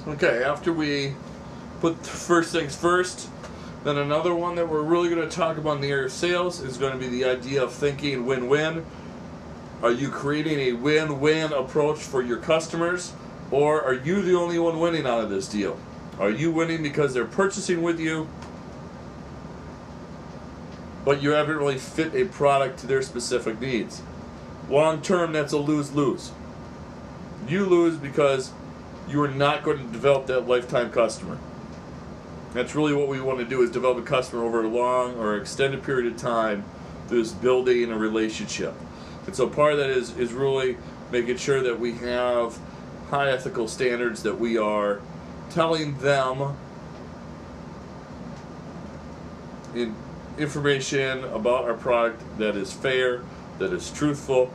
Okay, after we put first things first, then another one that we're really going to talk about in the area of sales is going to be the idea of thinking win-win. Are you creating a win-win approach for your customers, or are you the only one winning out of this deal? Are you winning because they're purchasing with you, but you haven't really fit a product to their specific needs? Long term, that's a lose-lose. You lose because you are not going to develop that lifetime customer. That's really what we want to do, is develop a customer over a long or extended period of time through this building a relationship. And so part of that is really making sure that we have high ethical standards, that we are telling them information about our product that is fair, that is truthful.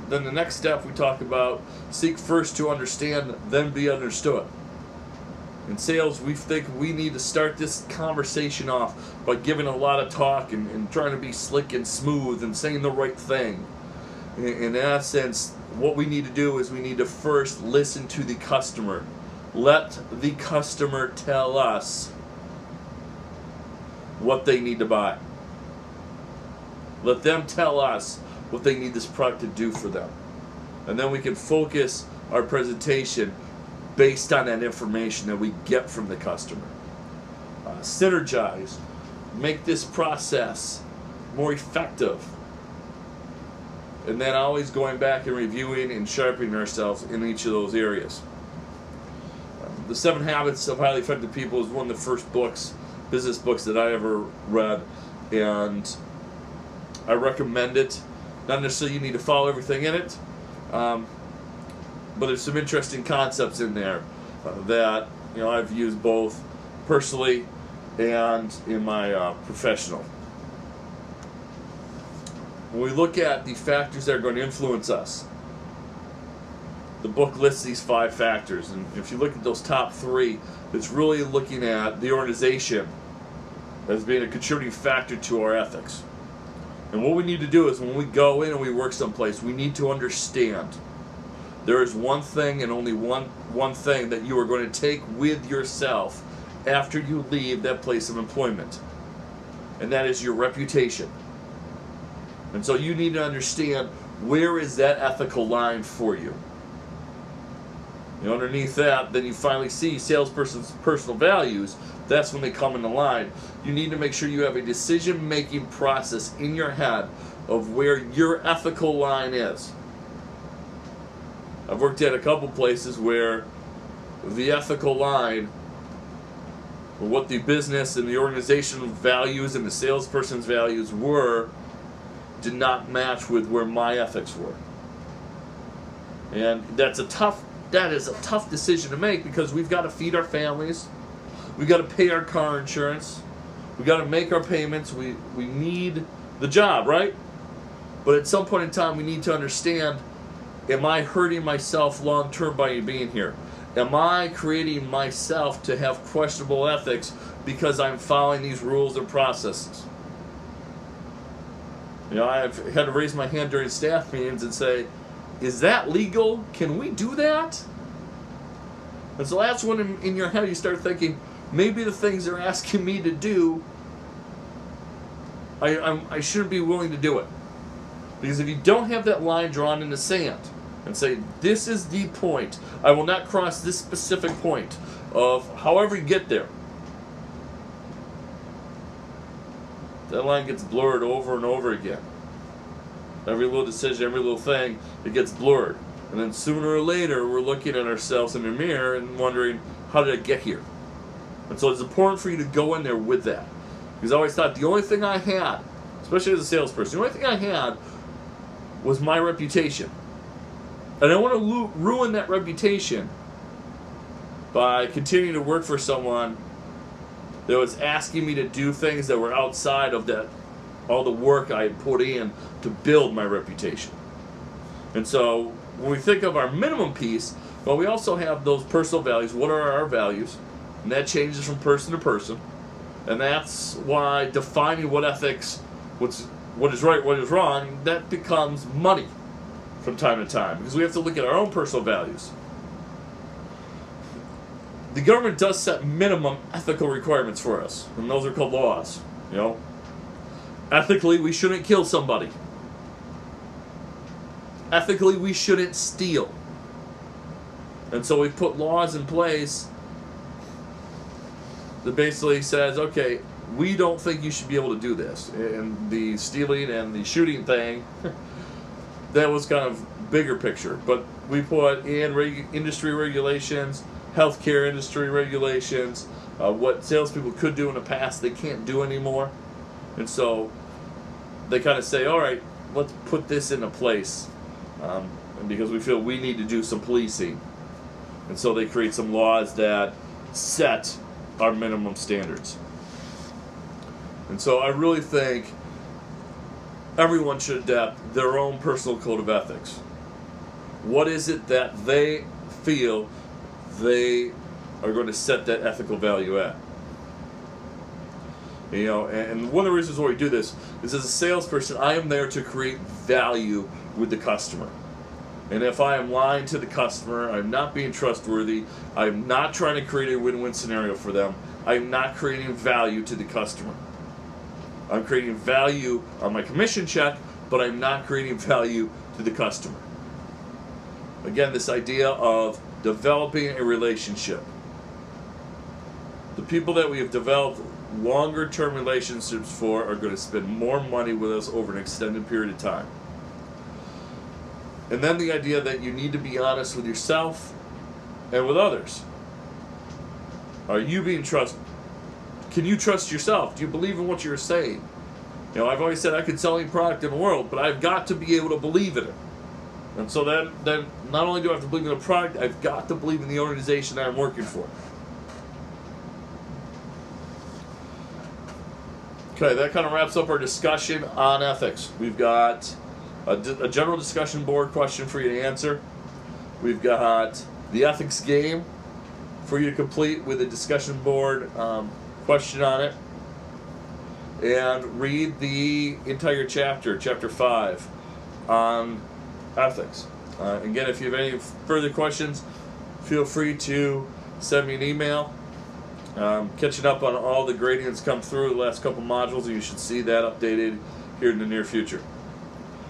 Then the next step we talk about, seek first to understand, then be understood. In sales, we think we need to start this conversation off by giving a lot of talk and trying to be slick and smooth and saying the right thing. In essence, what we need to do is we need to first listen to the customer. Let the customer tell us what they need to buy. Let them tell us what they need this product to do for them. And then we can focus our presentation based on that information that we get from the customer. Synergize. Make this process more effective. And then always going back and reviewing and sharpening ourselves in each of those areas. The 7 Habits of Highly Effective People is one of the first books, business books, that I ever read. And I recommend it. Not necessarily you need to follow everything in it, but there's some interesting concepts in there that I've used both personally and in my professional. When we look at the factors that are going to influence us, the book lists these 5 factors, and if you look at those top 3, it's really looking at the organization as being a contributing factor to our ethics. And what we need to do is, when we go in and we work someplace, we need to understand there is one thing and only one thing that you are going to take with yourself after you leave that place of employment. And that is your reputation. And so you need to understand, where is that ethical line for you? Underneath that, then you finally see salesperson's personal values. That's when they come into line. You need to make sure you have a decision-making process in your head of where your ethical line is. I've worked at a couple places where the ethical line, or what the business and the organizational values and the salesperson's values were, did not match with where my ethics were. And that is a tough decision to make, because we've got to feed our families. We've got to pay our car insurance. We've got to make our payments. We need the job, right? But at some point in time, we need to understand, am I hurting myself long term by being here? Am I creating myself to have questionable ethics because I'm following these rules and processes? I've had to raise my hand during staff meetings and say, is that legal? Can we do that? And so that's when in your head you start thinking, maybe the things they're asking me to do, I shouldn't be willing to do it. Because if you don't have that line drawn in the sand and say, this is the point, I will not cross this specific point of however you get there, that line gets blurred over and over again. Every little decision, every little thing, it gets blurred. And then sooner or later, we're looking at ourselves in the mirror and wondering, how did I get here? And so it's important for you to go in there with that. Because I always thought the only thing I had, especially as a salesperson, the only thing I had was my reputation. And I want to ruin that reputation by continuing to work for someone that was asking me to do things that were outside of that, all the work I had put in to build my reputation. And so when we think of our minimum piece, well, we also have those personal values. What are our values? And that changes from person to person. And that's why defining what ethics, what is right, what is wrong, that becomes money from time to time. Because we have to look at our own personal values. the government does set minimum ethical requirements for us, and those are called laws. You know, ethically, we shouldn't kill somebody. Ethically, we shouldn't steal. And so we put laws in place that basically says, okay, we don't think you should be able to do this. And the stealing and the shooting thing, that was kind of bigger picture. But we put in industry regulations, healthcare industry regulations, what salespeople could do in the past they can't do anymore. And so they kind of say, all right, let's put this into place. Because we feel we need to do some policing. And so they create some laws that set our minimum standards. And so I really think everyone should adapt their own personal code of ethics. What is it that they feel they are going to set that ethical value at? You know, and one of the reasons why we do this is, as a salesperson, I am there to create value with the customer. And if I am lying to the customer, I'm not being trustworthy, I'm not trying to create a win-win scenario for them, I'm not creating value to the customer. I'm creating value on my commission check, but I'm not creating value to the customer. Again, this idea of developing a relationship. The people that we have developed longer term relationships for are going to spend more money with us over an extended period of time. And then the idea that you need to be honest with yourself and with others. Are you being trusted? Can you trust yourself? Do you believe in what you're saying? You know, I've always said I could sell any product in the world, but I've got to be able to believe in it. And so then not only do I have to believe in the product, I've got to believe in the organization that I'm working for. Okay, that kind of wraps up our discussion on ethics. We've got a general discussion board question for you to answer. We've got the ethics game for you to complete with a discussion board question on it. And read the entire chapter, chapter 5, on ethics. Again, if you have any further questions, feel free to send me an email. Catching up on all the gradients come through the last couple modules, and you should see that updated here in the near future.